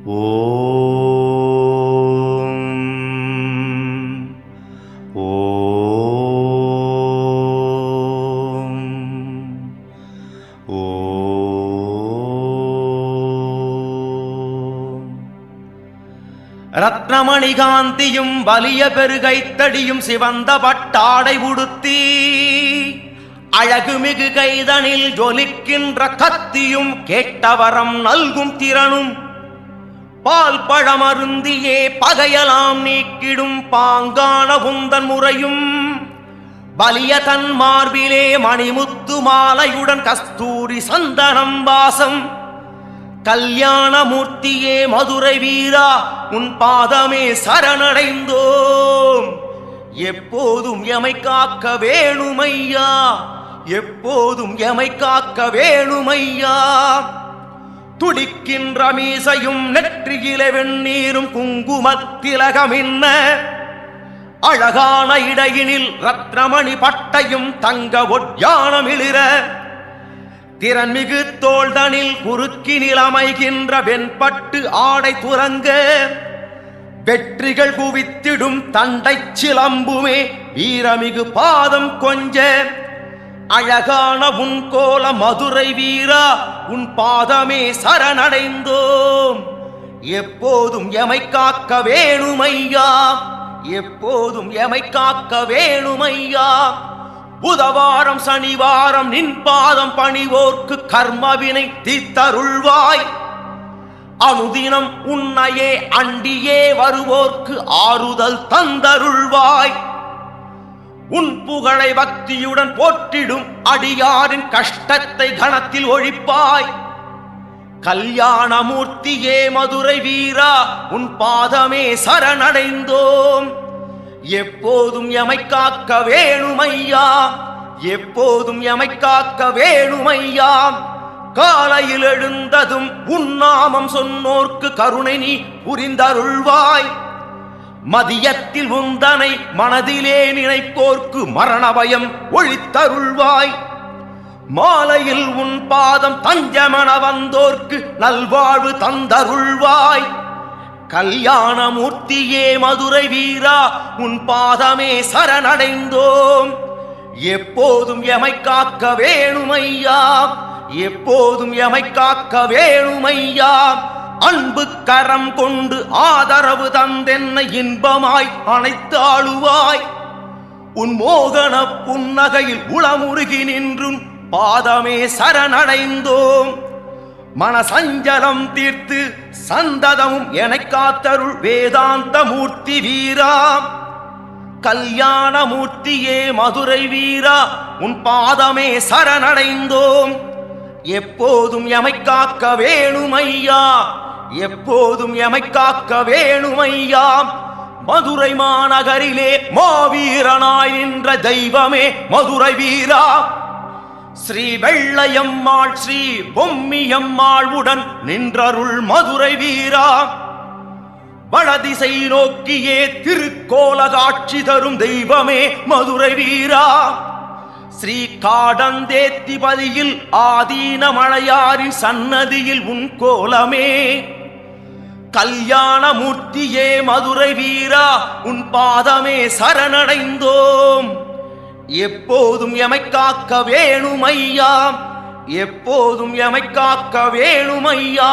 ரத்னமணிகாந்தியும் வலிய பெருகைத்தடியும் சிவந்த பட்டாடை உடுத்தி அழகுமிகு கைதனில் ஜொலிக்கின்ற கத்தியும் கேட்டவரம் நல்கும் திறனும் பால் பழமருந்தியே பகையலாம் நீக்கிடும் பாங்கான உந்தன் முறையும் வலிய தன் மார்பிலே மணிமுத்து மாலையுடன் கஸ்தூரி சந்தனம் வாசம் கல்யாணமூர்த்தியே மதுரை வீரா உன் பாதமே சரணடைந்தோம். எப்போதும் எமை காக்க வேணுமையா, எப்போதும் எமை காக்க வேணுமையா. துடிக்கின்ற மீசையும் நெற்றியிலே வெண்ணீரும் குங்குமத்திலகமின்ன அழகான இடையினில் ரத்னமணி பட்டையும் தங்க ஒட்யானமிளிர திறன்மிகு தோள்தனில் குறுக்கினில் அமைகின்ற வெண்பட்டு ஆடை துலங்க வெற்றிகள் குவித்திடும் தண்டை சிலம்புமே வீரமிகு பாதம் கொஞ்ச அழகான உன் கோல மதுரை வீரா உன் பாதமே சரணடைந்தோம். எப்போதும் எமை காக்க வேணுமையா, எப்போதும் எமை காக்க வேணுமையா. புதவாரம் சனிவாரம் நின் பாதம் பணிவோர்க்கு கர்மவினை தீர்த்தருள்வாய். அனுதினம் உன்னையே அண்டியே வருவோர்க்கு ஆறுதல் தந்தருள்வாய். உன் புகழை பக்தியுடன் போற்றிடும் அடியாரின் கஷ்டத்தை கணத்தில் ஒழிப்பாய். கல்யாணமூர்த்தியே மதுரை வீரா உன் பாதமே சரணடைந்தோம். எப்போதும் எமை காக்க வேணுமையா, எப்போதும் எமை காக்க வேணுமையா. காலையில் எழுந்ததும் உன்னாமம் சொன்னோர்க்கு கருணை நீ புரிந்தருள்வாய். மதியத்தில் உந்தனை மனதிலே நினைப்போர்க்கு மரண பயம் ஒழித்தருள்வாய். மாலையில் உன் பாதம் தஞ்சமென வந்தோர்க்கு நல்வாழ்வு தந்தருள்வாய். கல்யாணமூர்த்தியே மதுரை வீரா உன் பாதமே சரணடைந்தோம். எப்போதும் எமை காக்க வேணுமையா, எப்போதும் எமை காக்க வேணுமையா. அன்பு கரம் கொண்டு ஆதரவு தந்தென்னை இன்பமாய் அனைத்து ஆளுவாய். உன் மோகன புன்னகையில் உளமுருகி நின்றும் பாதமே சரணடைந்தோம். மனசஞ்சலம் தீர்த்து சந்ததமும் எனை காத்தருள் வேதாந்த மூர்த்தி வீரா. கல்யாணமூர்த்தியே மதுரை வீரா உன் பாதமே சரணடைந்தோம். எப்போதும் எமை காக்க வேணுமையா, எப்போதும் எமை காக்க வேணுமையா. மதுரை மாநகரிலே மாவீரனாய் நின்ற தெய்வமே மதுரை வீரா. ஸ்ரீ வெள்ளையம்மாள் ஸ்ரீ பொம்மியம்மாள் உடன் நின்றருள் மதுரை வீரா. வடதிசை நோக்கியே திருக்கோல காட்சி தரும் தெய்வமே மதுரை வீரா. ஸ்ரீ காடந்தேத்திபதியில் ஆதீன மலையாரின் சன்னதியில் உன் கோலமே. கல்யாணமூர்த்தியே மதுரை வீரா உன் பாதமே சரணடைந்தோம். எப்போதும் எமை காக்க வேணுமையா, எப்போதும் எமை காக்க வேணுமையா.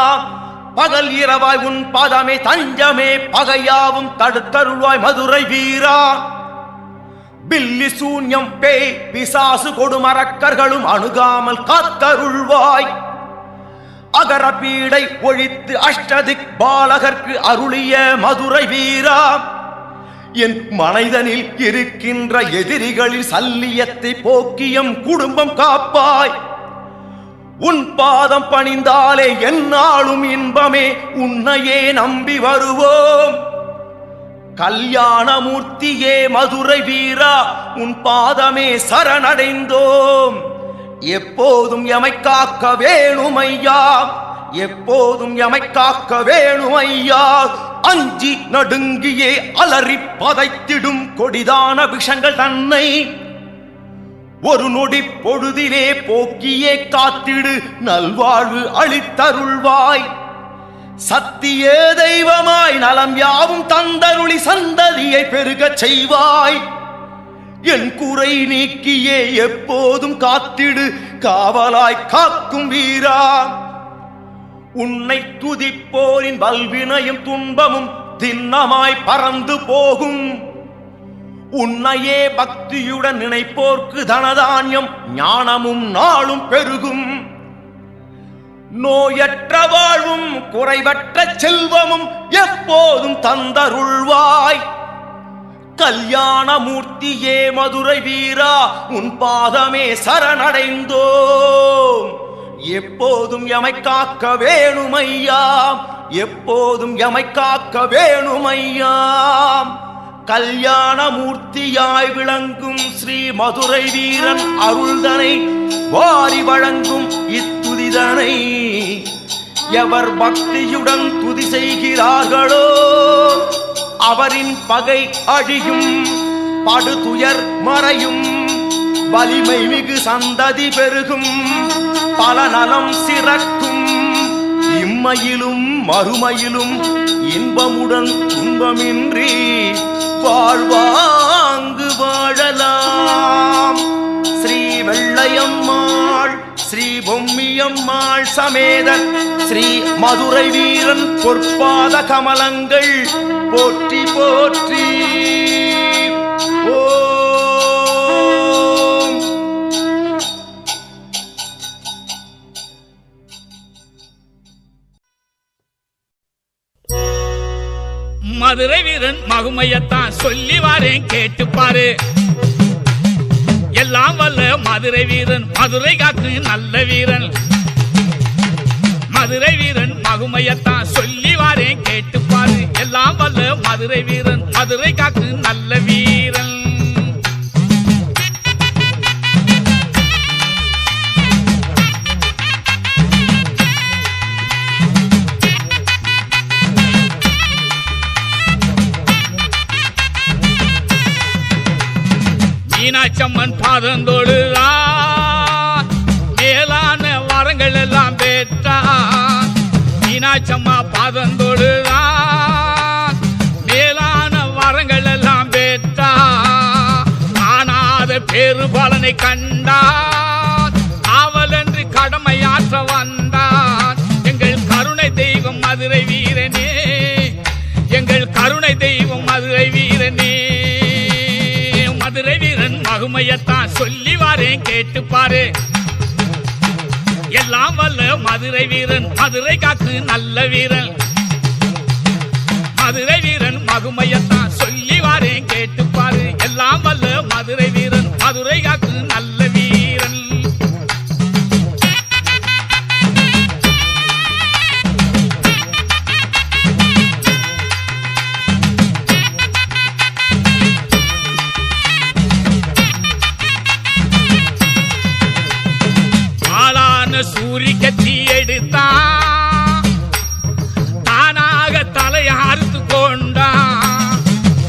பகல் இரவாய் உன் பாதமே தஞ்சமே பகையாவும் தடுத்தருள்வாய் மதுரை வீரா. பில்லி சூன்யம் பேய் பிசாசு கொடுமரக்கர்களும் அணுகாமல் காத்தருள்வாய். அகர பீடை ஒழித்து அஷ்டதிக் பாலகர்க்கு அருளிய மதுரை வீரா. என் மனைதனில் இருக்கின்ற எதிரிகளில் சல்லியத்தை போக்கியம் குடும்பம் காப்பாய். உன் பாதம் பணிந்தாலே எந்நாளும் இன்பமே உன்னையே நம்பி வருவோம். கல்யாணமூர்த்தியே மதுரை வீரா உன் பாதமே சரணடைந்தோம். எப்போதும் எமை காக்க வேணுமையா, எப்போதும் எமை காக்க வேணுமையா. அஞ்சி நடுங்கியே அலறி பதைத்திடும் கொடிதான விஷங்கள் தன்னை ஒரு நொடி பொழுதிலே போக்கியே காத்திடு நல்வாழ்வு அளித்தருள்வாய். சத்திய தெய்வமாய் நலம் யாவும் தந்தருளி சந்ததியை பெருகச் செய்வாய். என் குறை நீக்கியே எப்போதும் காத்திடு காவலாய் காக்கும் வீரா. உன்னை துதிப்போரின் வல்வினையும் துன்பமும் திண்ணமாய் பறந்து போகும். உன்னையே பக்தியுடன் நினைப்போர்க்கு தனதானியம் ஞானமும் நாளும் பெருகும். நோயற்ற வாழ்வும் குறைவற்ற செல்வமும் எப்போதும் தந்தருள்வாய். கல்யாணமூர்த்தியே மதுரை வீரா, உன் பாதமே சரணடைந்தோம். எப்போதும் எமை காக்க வேணுமையா, எப்போதும் எமை காக்க வேணுமையா. கல்யாணமூர்த்தியாய் விளங்கும் ஸ்ரீ மதுரை வீரன் அருள்தனை வாரி வழங்கும் இத்துதிதனை எவர் பக்தியுடன் துதி செய்கிறார்களோ அவரின் பகை அழியும், படுதுயர் மறையும், வலிமை மிகு சந்ததி பெருகும், பல நலம் சிறக்கும். இம்மையிலும் மறுமையிலும் இன்பமுடன் துன்பமின்றி வாழ்வாங்கு வாழலாம். ஸ்ரீ வெள்ளையம்மாள் ஸ்ரீ பொம்மியம்மாள் சமேத ஸ்ரீ மதுரை வீரன் பொற்பாத கமலங்கள் போற்றி போற்றி. மதுரை வீரன் மகுமையத்தான் சொல்லி வாரேன் கேட்டுப்பாரு. எல்லாம் வல்ல மதுரை வீரன் மதுரை காத்து நல்ல வீரன். மதுரை வீரன் மகுமையத்தான் சொல்லி வாரேன் கேட்டுப்பாரு. எல்லாம் வல்ல மதுரை வீரன் மதுரை காத்து நல்ல வீரன். மீனாட்சம்மன் பாதந்தோடுதான் மேலான வரங்கள் எல்லாம் பெற்றான். மீனாட்சம்மா பாதந்தோடுதான் மேலான வரங்கள் எல்லாம் பெற்றான். காணாத பேரு பலனை கண்டான், காவலன்று கடமையாற்ற வந்தான். எங்கள் கருணை தெய்வம் மதுரை வீரனே, எங்கள் கருணை தெய்வம் மதுரை வீரனே. மதுரை வீரன் மகுமையத்தான் சொல்லி வாரேன் கேட்டுப்பாரு. எல்லாம் வல்ல மதுரை வீரன் மதுரை காத்து நல்ல வீரன். மதுரை வீரன் மகுமையத்தான் சொல்லி வாரேன் கேட்டுப்பாரு. எல்லாம் வல்ல மதுரை வீரன் மதுரை காத்து நல்ல வீரன். சூரி கத்தி எடுத்தான், தானாக தலையார்த்து கொண்டான்.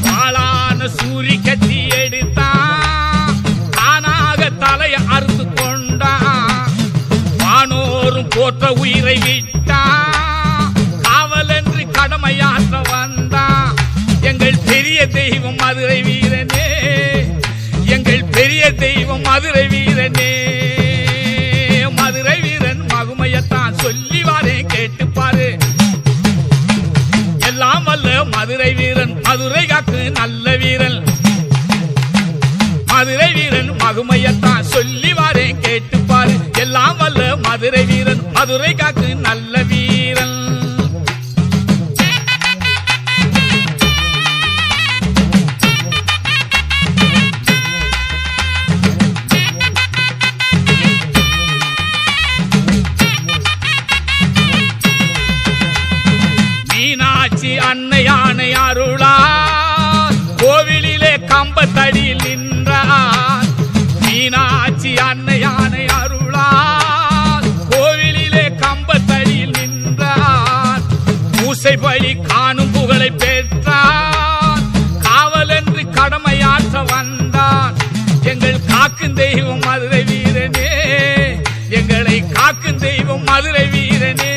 வாளான சூரி கத்தி எடுத்தான், தானாக தலையை அறுத்து கொண்டான். வானோரும் போற்ற உயிரை விட்டான், காவலன்று கடமையாற்ற வந்தான். எங்கள் பெரிய தெய்வம் மதுரை வீரனே, எங்கள் பெரிய தெய்வம் மதுரை வீரனே. மதுரை வீரன் மகுமையத்தான் சொல்லி வாரேன் கேட்டுப்பாரு. எல்லாம் வல்ல மதுரை வீரன் மதுரை காத்து நல்ல வீரன். மதுரை வீரன் மகுமையத்தான் சொல்லி வாரேன் கேட்டுப்பாரு. எல்லாம் வல்ல மதுரை வீரன் மதுரை காத்து நல்ல வீரன். அன்னையானை அருளார் கோவிலிலே கம்பத்தடியில் நின்றார். மீனாட்சி அன்னையானை அருளார் கோவிலிலே கம்பத்தடியில் நின்றார். பூசை பலி காணும் புகழை பெற்றார், காவலன்று கடமையாற்ற வந்தார். எங்கள் காக்கும் தெய்வம் மதுரை வீரனே, எங்களை காக்கும் தெய்வம் மதுரை வீரனே.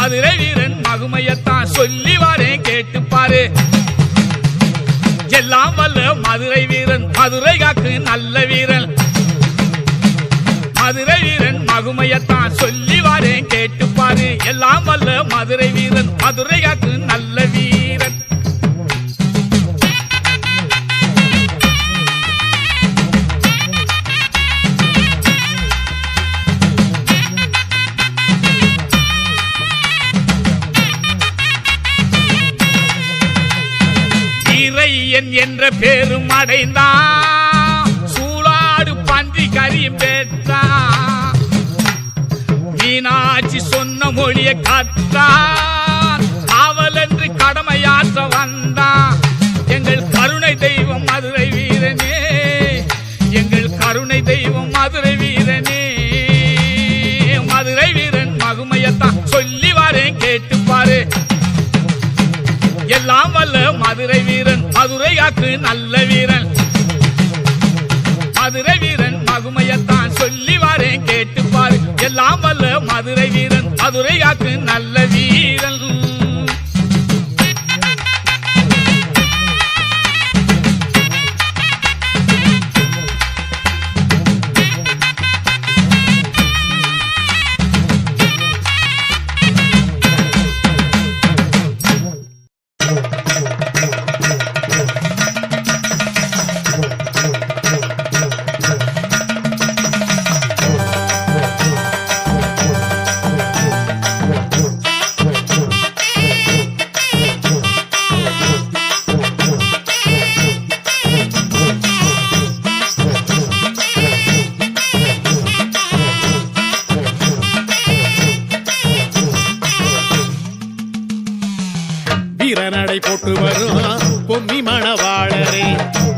மதுரை வீரன் மகுமையத்தான் சொல்லி வாரேன் கேட்டுப்பாரு. எல்லாம் வல்ல மதுரை வீரன் மதுரை காக்கு நல்ல வீரன். மதுரை வீரன் மகுமையத்தான் சொல்லி வாரேன் கேட்டுப்பாரு. எல்லாம் வல்ல மதுரை வீரன் மதுரை காக்கு நல்ல வீரன். என்ற பேரும் அடைந்தான். சூளாடு பன்றி கரியும் பெற்றான். மீனாட்சி சொன்ன மொழியை கற்றான். காவல் என்று கடமையாற்ற வந்தான். எங்கள் கருணை தெய்வம் மதுரை வீரனே. எங்கள் கருணை தெய்வம் மதுரை வீரனே. மதுரை வீரன் மகுமையத்தான் சொல்லி வாரேன் கேட்டுப்பாரு. எல்லாம் வல்ல மதுரை வீரன் மதுரை காக்கு நல்ல வீரன். மதுரை வீரன் மகுமையத்தான் சொல்லி வாரேன் கேட்டுப்பாரு. எல்லாம் வல்ல மதுரை வீரன் மதுரை காக்கு நல்ல வீரன். வீரநடை போட்டு வரும் பொம்மி மணவாளரே.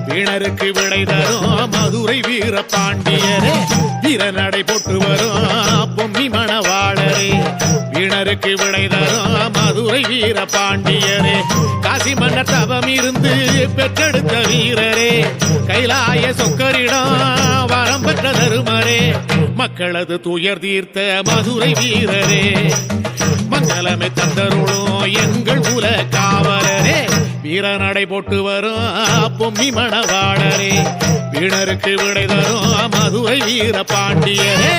வீணருக்கு விடை தரும் மதுரை வீர பாண்டியரே. வீரநடை போட்டு வரும் பொம்மி மணவாளரே. வீணருக்கு விடை தரும் மதுரை வீர பாண்டியரே. காசி மன்னர் தவம் இருந்து பெற்றெடுத்த வீரரே. கைலாய சொக்கரிடம் வரம் பெற்ற தருமரே. மக்களது துயர் தீர்த்த மதுரை வீரரே. மங்களமே தந்தருளும் எங்கள் குல காவலரே. வீரநடை போட்டு வரும் பொம்மி மணவாளரே. வீணருக்கு விடை தரும் மதுரை வீர பாண்டியரே.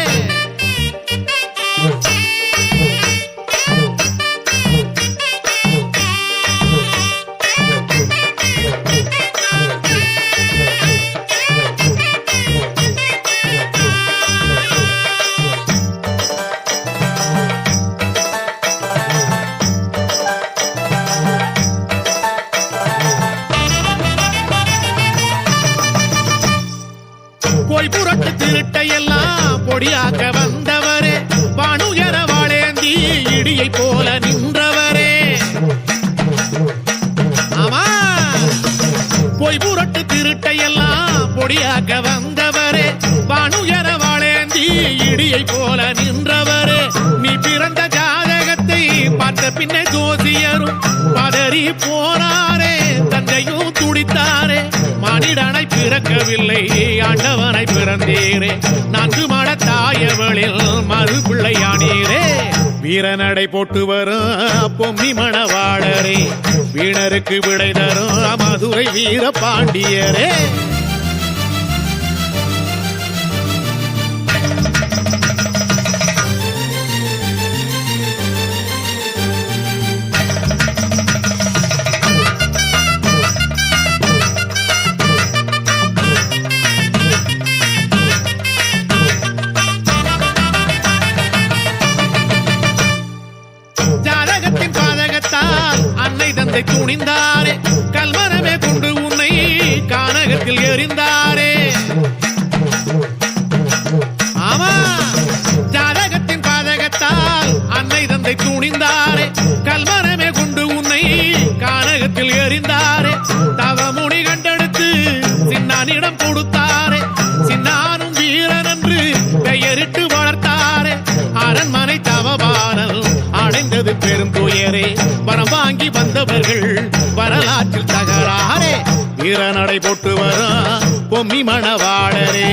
போய் புரட்டு திருட்டையெல்லாம் பொடியாக்க வந்தவரே. வானுயர வாழேந்தி இடியை போல நின்றவரே. ஆமா, போய் புரட்டு திருட்டையெல்லாம் பொடியாக்க வந்தவரே. வானுயர வாழேந்தி இடியை போல நின்றவரே. நீ பிறந்த ஜாதகத்தை பார்த்த பின்னே ஜோசியரும் பதறி போனாரே. தந்தையும் துடித்தாரே. மானிடனை பிறக்கவில்லை ஆண்டவனை பிறந்தீரே. 4 மட தாயவளில் மறு பிள்ளையானீரே. வீரநடை போட்டு வரும் பொம்மி மணவாளரே. வீணருக்கு விடை தரும் மதுரை வீர பாண்டியரே. தந்தை துணிந்தாரே. கல்மரமே கொண்டு உன்னை கானகத்தில் எறிந்தாரே. ஆமா, ஜாதகத்தின் பாதகத்தால் அன்னை தந்தை துணிந்தாரே. கல்மரமே கொண்டு உன்னை கானகத்தில் எறிந்தாரே. தவமுனி கண்டெடுத்து சின்னானிடம் கொடுத்தாரே. சின்னானும் வீரன் என்று பெயரிட்டு வளர்த்தாரே. அரண்மனை தவபானல் அடைந்தது பெரும் துயரே. வரம் வாங்கி வந்தவர்கள் வரலாற்றில் தகராறே. வீரநடை போட்டு வரும் பொம்மி மணவாளரே.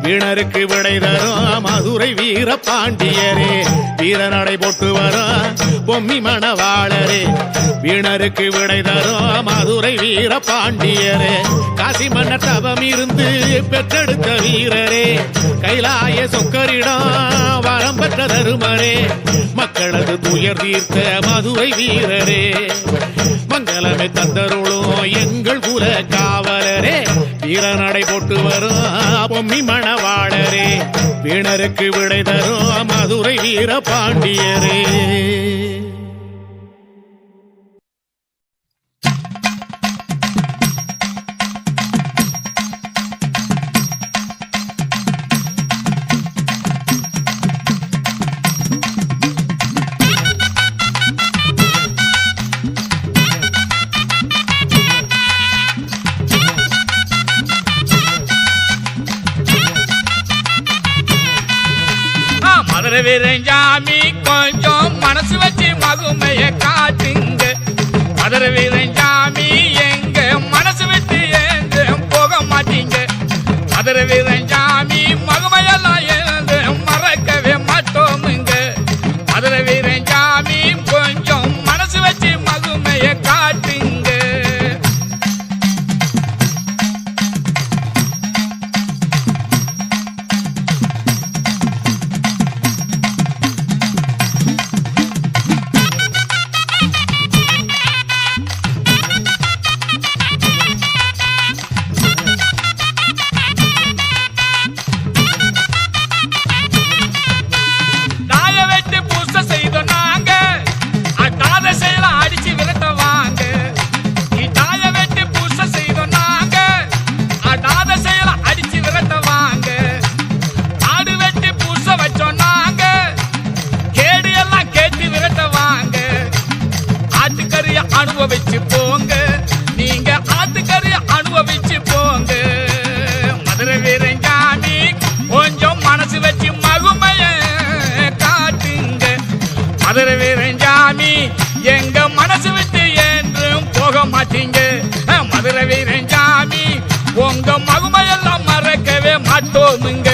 வீணருக்கு விடை தரும் மதுரை வீர பாண்டியரே வீரநடை போட்டு வரும் பொம்மி மணவாளரே வீணருக்கு விடை தரும் மதுரை வீர பாண்டியரே காசி மன்னர் தவம் இருந்து பெற்றெடுத்த வீரரே கைலாய சொக்கரிடம் வரம் பெற்ற தருமரே மக்களது துயர் தீர்த்த மதுரை வீரரே மங்களமே தந்தருளும் எங்கள் குல காவலரே வீரநடை போட்டு வரும் பொம்மி மணவாளரே வீணருக்கு விடை தரும் மதுரை வீர பாண்டியரே. மதுரை வீரஞ்சாமி கொஞ்சம் மனசு வச்சு மகுமைய காட்டுங்க மதுரை வீரஞ்சாமி எங்க மனசு விட்டு எங்க போக மாட்டீங்க மதுரை வீரஞ்சாமி மகுமையெல்லாம் எழுந்து மறக்கவே மாட்டோமுங்க மதுரை வீரஞ்சாமி கொஞ்சம் மனசு வச்சு மகுமைய காட்டுங்க. அனுபவிச்சு போங்க நீங்க ஆத்துக்கறிய அனுபவிச்சு போங்க மதுரை வீரஞ்சாமி கொஞ்சம் மனசு வச்சு மகுமைய காட்டுங்க மதுரை வீரஞ்சாமி எங்க மனசு விட்டு என்றும் போக மாட்டீங்க மதுரை வீரஞ்சாமி உங்க மகுமையெல்லாம் மறக்கவே மாட்டோமுங்க.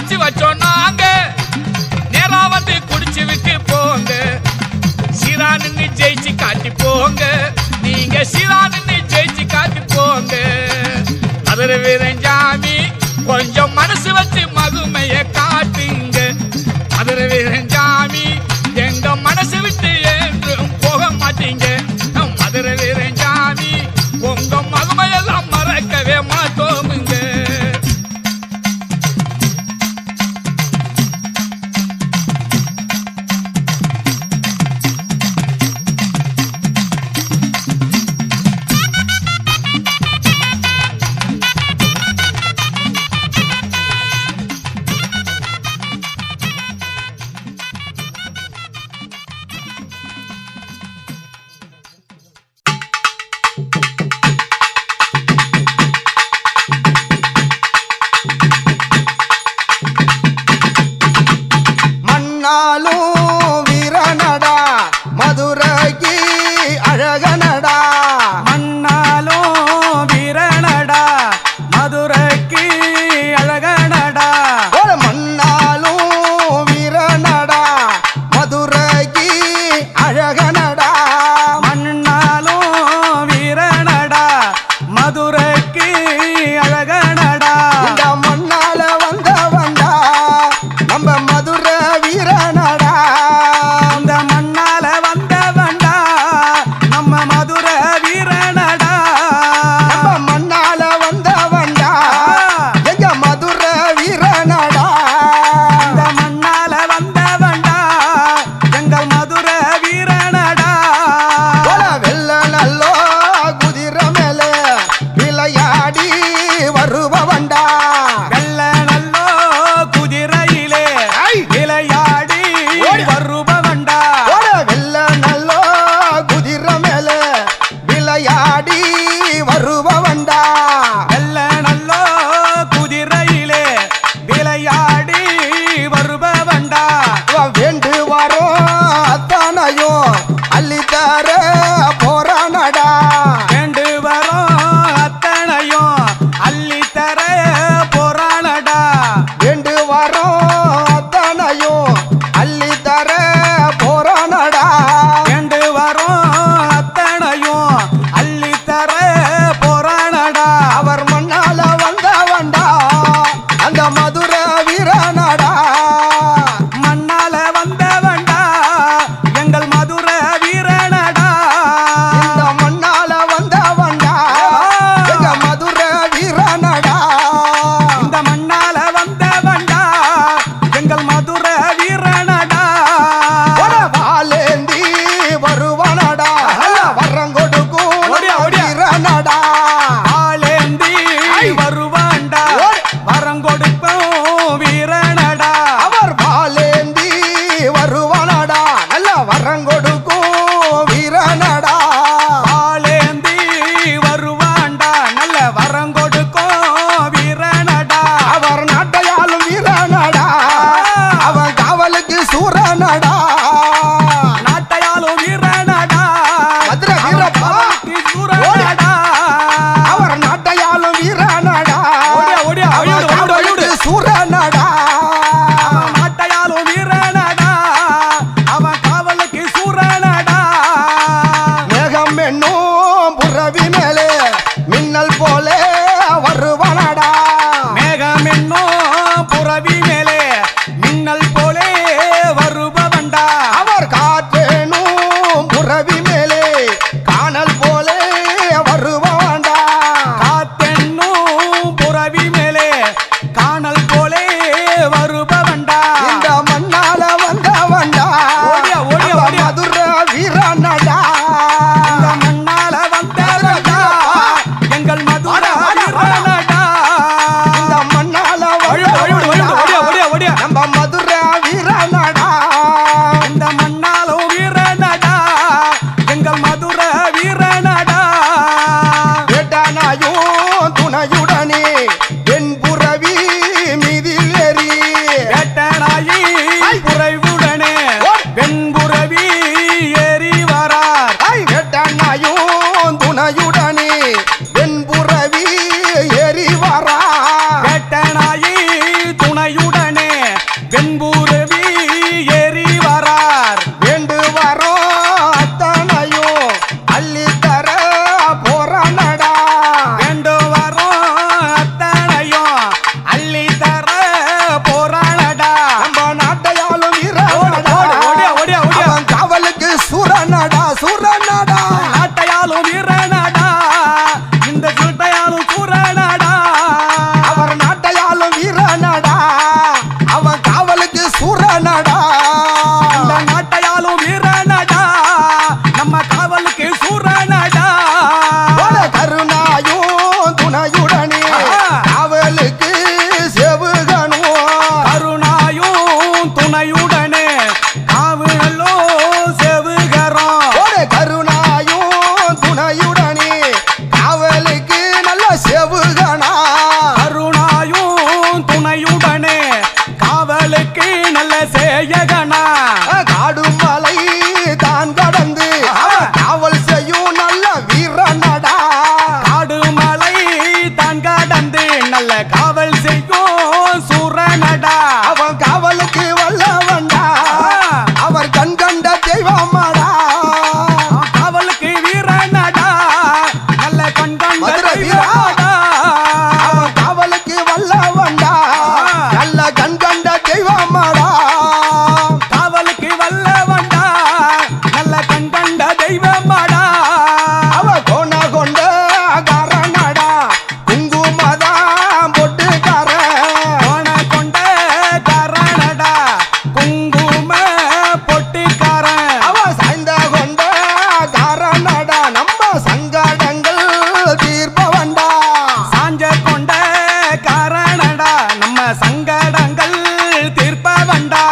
காய்ச்சி வச்சோம் நாங்க நேரா வந்து குடிச்சு விட்டு போங்க சீரா நின்னு ஜெயிச்சு காட்டி போங்க நீங்க சீரா நின்னு ஜெயிச்சு காட்டி போங்க மதுரை வீரஞ்சாமி கொஞ்சம் மனசு வச்சு மகுமைய காட்டுங்க மதுரை வீரஞ்சாமி எங்க மனசு விட்டு என்றும் போக மாட்டீங்க மதுரை வீரஞ்சாமி உங்க மகுமையெல்லாம் மறக்கவே மாட்டோமுங்க வினைகள் தீர்ப்ப வந்தா